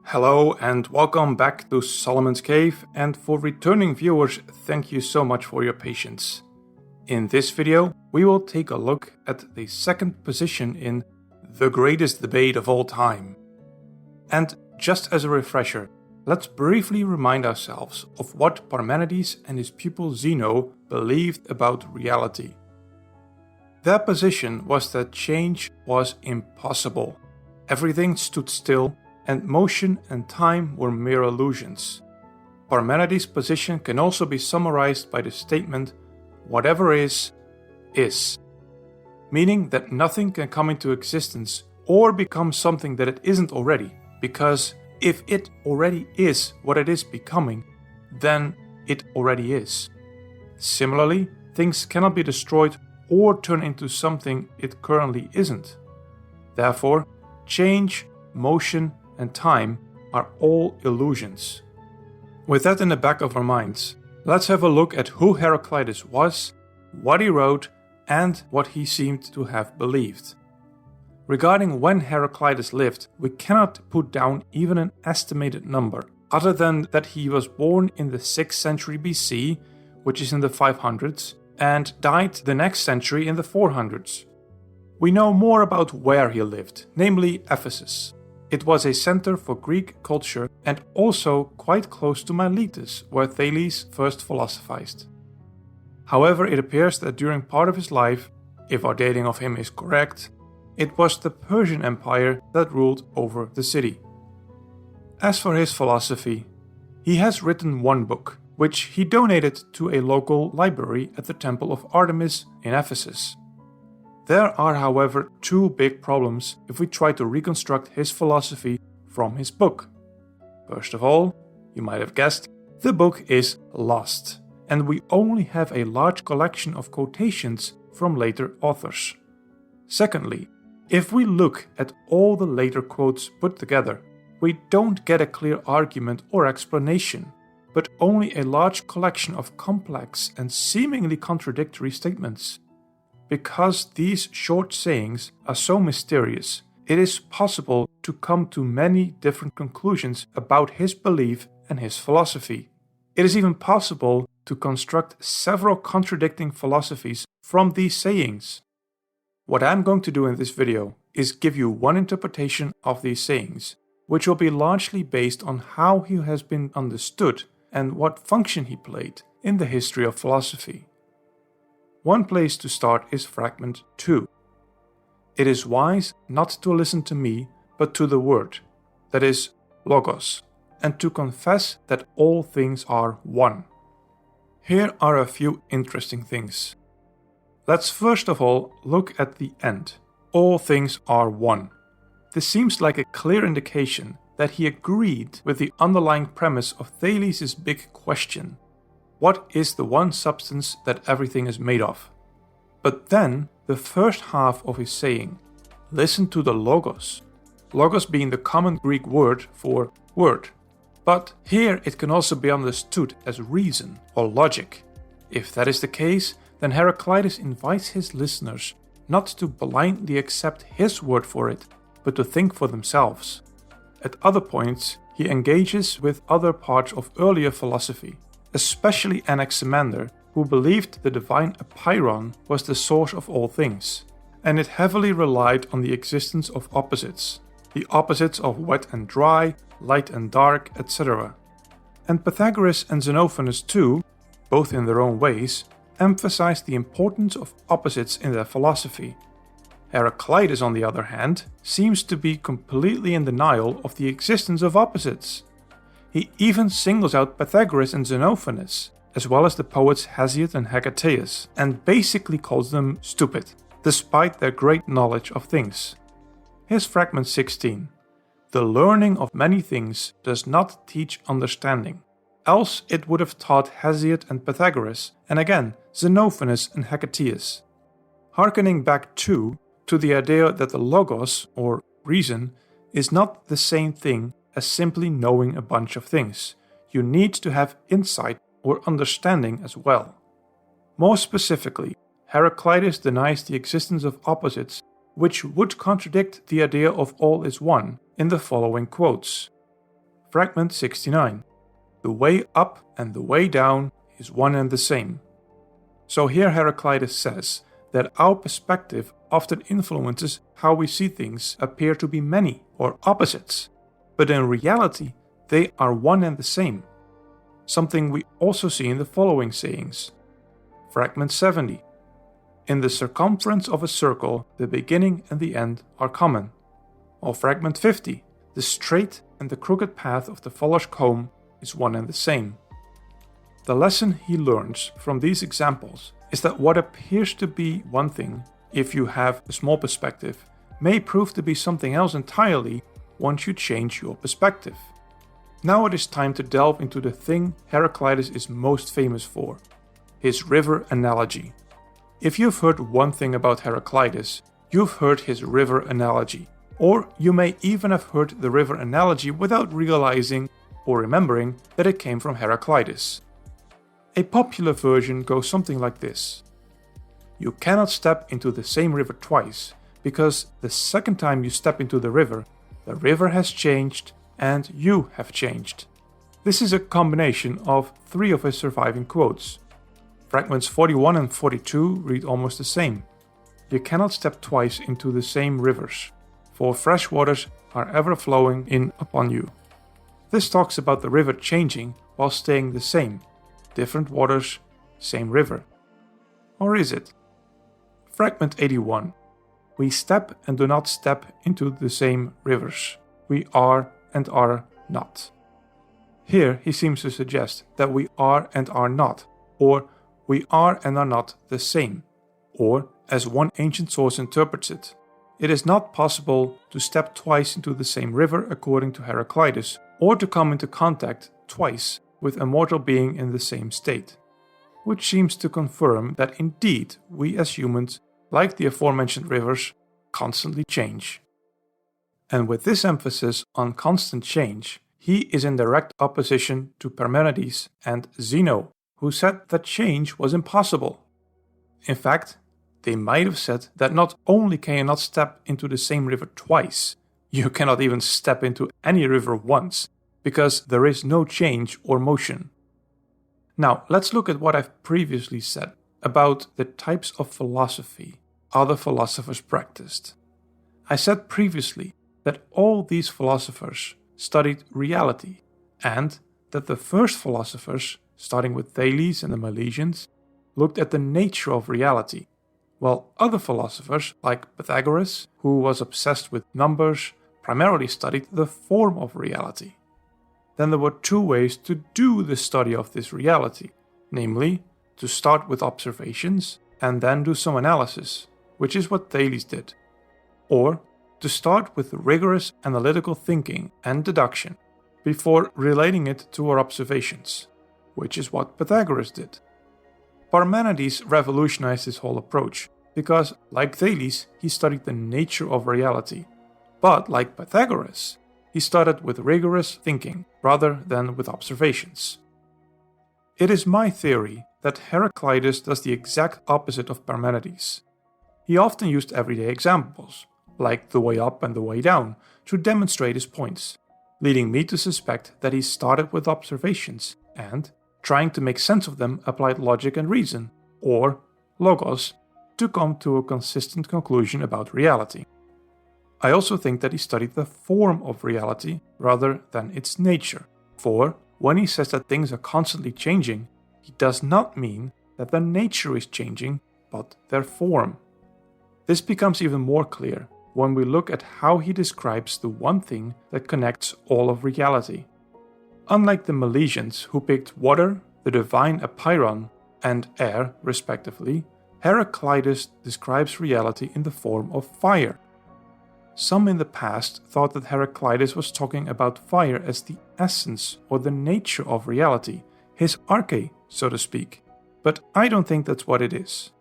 Hello and welcome back to Solomon's Cave, and for returning viewers, thank you so much for your patience. In this video, we will take a look at the second position in the greatest debate of all time. And just as a refresher, let's briefly remind ourselves of what Parmenides and his pupil Zeno believed about reality. Their position was that change was impossible. Everything stood still, and motion and time were mere illusions. Parmenides' position can also be summarized by the statement, whatever is, meaning that nothing can come into existence or become something that it isn't already, because if it already is what it is becoming, then it already is. Similarly, things cannot be destroyed or turn into something it currently isn't. Therefore, change, motion, and time are all illusions. With that in the back of our minds, let's have a look at who Heraclitus was, what he wrote, and what he seemed to have believed. Regarding when Heraclitus lived, we cannot put down even an estimated number, other than that he was born in the 6th century BC, which is in the 500s, and died the next century in the 400s. We know more about where he lived, namely Ephesus. It was a center for Greek culture and also quite close to Miletus, where Thales first philosophized. However, it appears that during part of his life, if our dating of him is correct, it was the Persian Empire that ruled over the city. As for his philosophy, he has written one book, which he donated to a local library at the Temple of Artemis in Ephesus. There are, however, two big problems if we try to reconstruct his philosophy from his book. First of all, you might have guessed, the book is lost, and we only have a large collection of quotations from later authors. Secondly, if we look at all the later quotes put together, we don't get a clear argument or explanation, but only a large collection of complex and seemingly contradictory statements. Because these short sayings are so mysterious, it is possible to come to many different conclusions about his belief and his philosophy. It is even possible to construct several contradicting philosophies from these sayings. What I'm going to do in this video is give you one interpretation of these sayings, which will be largely based on how he has been understood and what function he played in the history of philosophy. One place to start is Fragment 2. It is wise not to listen to me, but to the word, that is, logos, and to confess that all things are one. Here are a few interesting things. Let's first of all look at the end. All things are one. This seems like a clear indication that he agreed with the underlying premise of Thales' big question. What is the one substance that everything is made of? But then, the first half of his saying, listen to the logos. Logos being the common Greek word for word. But here it can also be understood as reason or logic. If that is the case, then Heraclitus invites his listeners not to blindly accept his word for it, but to think for themselves. At other points, he engages with other parts of earlier philosophy, especially Anaximander, who believed the divine apeiron was the source of all things, and it heavily relied on the existence of opposites, the opposites of wet and dry, light and dark, etc. And Pythagoras and Xenophon too, both in their own ways, emphasized the importance of opposites in their philosophy. Heraclitus, on the other hand, seems to be completely in denial of the existence of opposites. He even singles out Pythagoras and Xenophon, as well as the poets Hesiod and Heraclitus, and basically calls them stupid, despite their great knowledge of things. Here's Fragment 16. The learning of many things does not teach understanding, else it would have taught Hesiod and Pythagoras, and again Xenophon and Heraclitus. Harkening back to the idea that the logos, or reason, is not the same thing as simply knowing a bunch of things. You need to have insight or understanding as well. More specifically, Heraclitus denies the existence of opposites, which would contradict the idea of all is one, in the following quotes. Fragment 69. The way up and the way down is one and the same. So here Heraclitus says that our perspective often influences how we see things appear to be many or opposites, but in reality they are one and the same. Something we also see in the following sayings. Fragment 70. In the circumference of a circle, the beginning and the end are common. Or Fragment 50. The straight and the crooked path of the fuller's comb is one and the same. The lesson he learns from these examples is that what appears to be one thing, if you have a small perspective, may prove to be something else entirely once you change your perspective. Now it is time to delve into the thing Heraclitus is most famous for, his river analogy. If you've heard one thing about Heraclitus, you've heard his river analogy, or you may even have heard the river analogy without realizing or remembering that it came from Heraclitus. A popular version goes something like this. You cannot step into the same river twice, because the second time you step into the river has changed and you have changed. This is a combination of three of his surviving quotes. Fragments 41 and 42 read almost the same. You cannot step twice into the same rivers, for fresh waters are ever flowing in upon you. This talks about the river changing while staying the same. Different waters, same river. Or is it? Fragment 81. We step and do not step into the same rivers. We are and are not. Here he seems to suggest that we are and are not, or we are and are not the same, or as one ancient source interprets it, it is not possible to step twice into the same river according to Heraclitus, or to come into contact twice with a mortal being in the same state, which seems to confirm that indeed we as humans, like the aforementioned rivers, constantly change. And with this emphasis on constant change, he is in direct opposition to Parmenides and Zeno, who said that change was impossible. In fact, they might have said that not only can you not step into the same river twice, you cannot even step into any river once, because there is no change or motion. Now, let's look at what I've previously said about the types of philosophy other philosophers practiced. I said previously that all these philosophers studied reality, and that the first philosophers, starting with Thales and the Milesians, looked at the nature of reality, while other philosophers, like Pythagoras, who was obsessed with numbers, primarily studied the form of reality. Then there were two ways to do the study of this reality, namely, to start with observations and then do some analysis, which is what Thales did, or to start with rigorous analytical thinking and deduction before relating it to our observations, which is what Pythagoras did. Parmenides revolutionized this whole approach because, like Thales, he studied the nature of reality, but like Pythagoras, he started with rigorous thinking rather than with observations. It is my theory that Heraclitus does the exact opposite of Parmenides. He often used everyday examples, like the way up and the way down, to demonstrate his points, leading me to suspect that he started with observations and, trying to make sense of them, applied logic and reason, or logos, to come to a consistent conclusion about reality. I also think that he studied the form of reality rather than its nature, for when he says that things are constantly changing, he does not mean that their nature is changing, but their form. This becomes even more clear when we look at how he describes the one thing that connects all of reality. Unlike the Milesians, who picked water, the divine Apiron, and air, respectively, Heraclitus describes reality in the form of fire. Some in the past thought that Heraclitus was talking about fire as the essence or the nature of reality, his arche, so to speak, but I don't think that's what it is.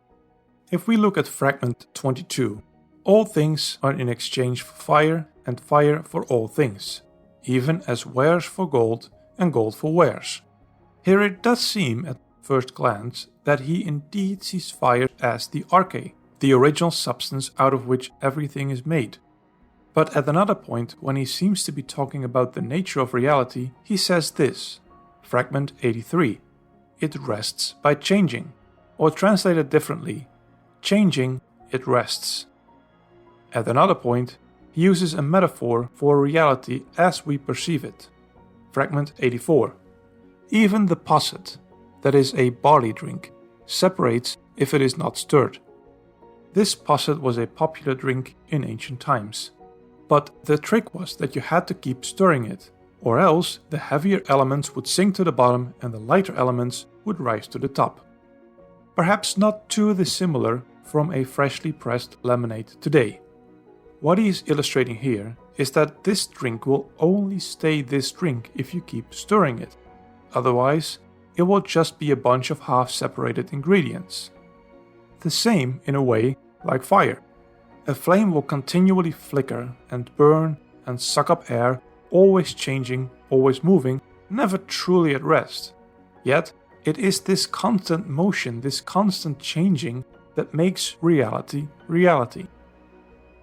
If we look at Fragment 22, all things are in exchange for fire, and fire for all things, even as wares for gold and gold for wares. Here it does seem at first glance that he indeed sees fire as the arche, the original substance out of which everything is made. But at another point, when he seems to be talking about the nature of reality, he says this, Fragment 83, it rests by changing, or translated differently, changing, it rests. At another point, he uses a metaphor for reality as we perceive it. Fragment 84. Even the posset, that is a barley drink, separates if it is not stirred. This posset was a popular drink in ancient times. But the trick was that you had to keep stirring it, or else the heavier elements would sink to the bottom and the lighter elements would rise to the top. Perhaps not too dissimilar from a freshly pressed lemonade today. What he is illustrating here is that this drink will only stay this drink if you keep stirring it. Otherwise, it will just be a bunch of half-separated ingredients. The same, in a way, like fire. A flame will continually flicker and burn and suck up air, always changing, always moving, never truly at rest. Yet, it is this constant motion, this constant changing, that makes reality reality.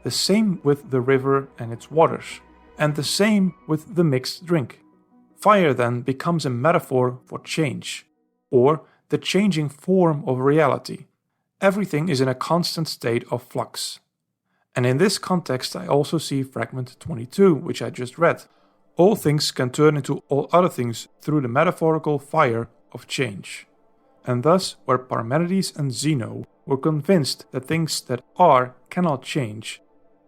The same with the river and its waters, and the same with the mixed drink. Fire then becomes a metaphor for change, or the changing form of reality. Everything is in a constant state of flux. And in this context I also see Fragment 22, which I just read. All things can turn into all other things through the metaphorical fire of change. And thus, where Parmenides and Zeno were convinced that things that are cannot change,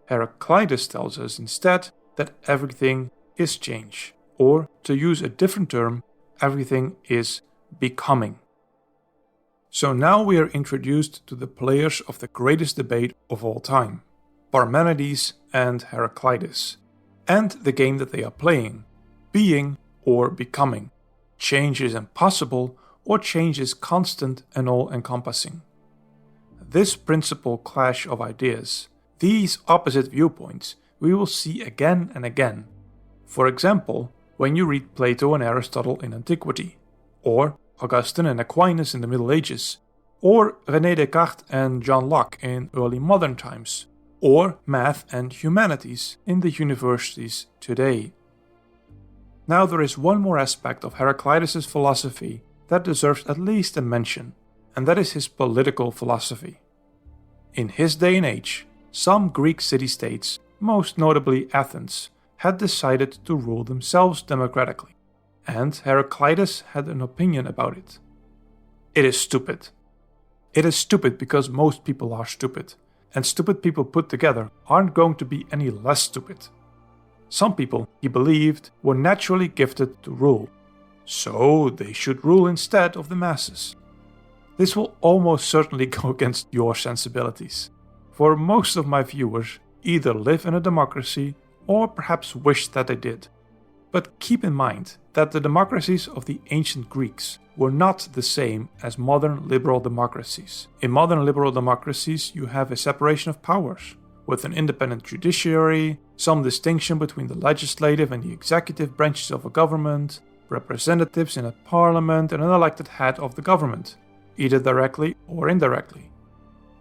Heraclitus tells us instead that everything is change, or to use a different term, everything is becoming. So now we are introduced to the players of the greatest debate of all time, Parmenides and Heraclitus, and the game that they are playing, being or becoming. Change is impossible, or change is constant and all-encompassing. This principal clash of ideas, these opposite viewpoints, we will see again and again. For example, when you read Plato and Aristotle in antiquity, or Augustine and Aquinas in the Middle Ages, or René Descartes and John Locke in early modern times, or math and humanities in the universities today. Now there is one more aspect of Heraclitus' philosophy that deserves at least a mention, and that is his political philosophy. In his day and age, some Greek city-states, most notably Athens, had decided to rule themselves democratically, and Heraclitus had an opinion about it. It is stupid. It is stupid because most people are stupid, and stupid people put together aren't going to be any less stupid. Some people, he believed, were naturally gifted to rule, so they should rule instead of the masses. This will almost certainly go against your sensibilities, for most of my viewers either live in a democracy or perhaps wish that they did. But keep in mind that the democracies of the ancient Greeks were not the same as modern liberal democracies. In modern liberal democracies, you have a separation of powers, with an independent judiciary, some distinction between the legislative and the executive branches of a government, representatives in a parliament, and an elected head of the government, either directly or indirectly.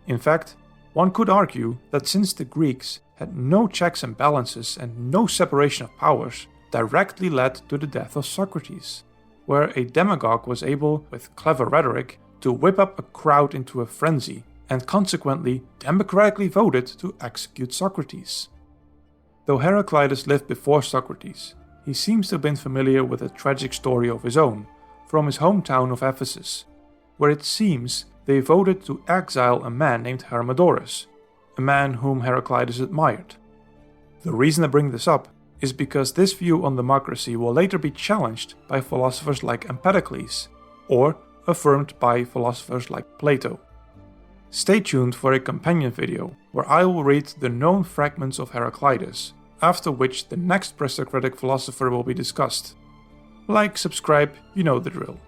In fact, one could argue that since the Greeks had no checks and balances and no separation of powers, directly led to the death of Socrates, where a demagogue was able, with clever rhetoric, to whip up a crowd into a frenzy, and consequently democratically voted to execute Socrates. Though Heraclitus lived before Socrates, he seems to have been familiar with a tragic story of his own, from his hometown of Ephesus, where it seems they voted to exile a man named Hermodorus, a man whom Heraclitus admired. The reason I bring this up is because this view on democracy will later be challenged by philosophers like Empedocles, or affirmed by philosophers like Plato. Stay tuned for a companion video where I will read the known fragments of Heraclitus, after which the next Presocratic philosopher will be discussed. Like, subscribe, you know the drill.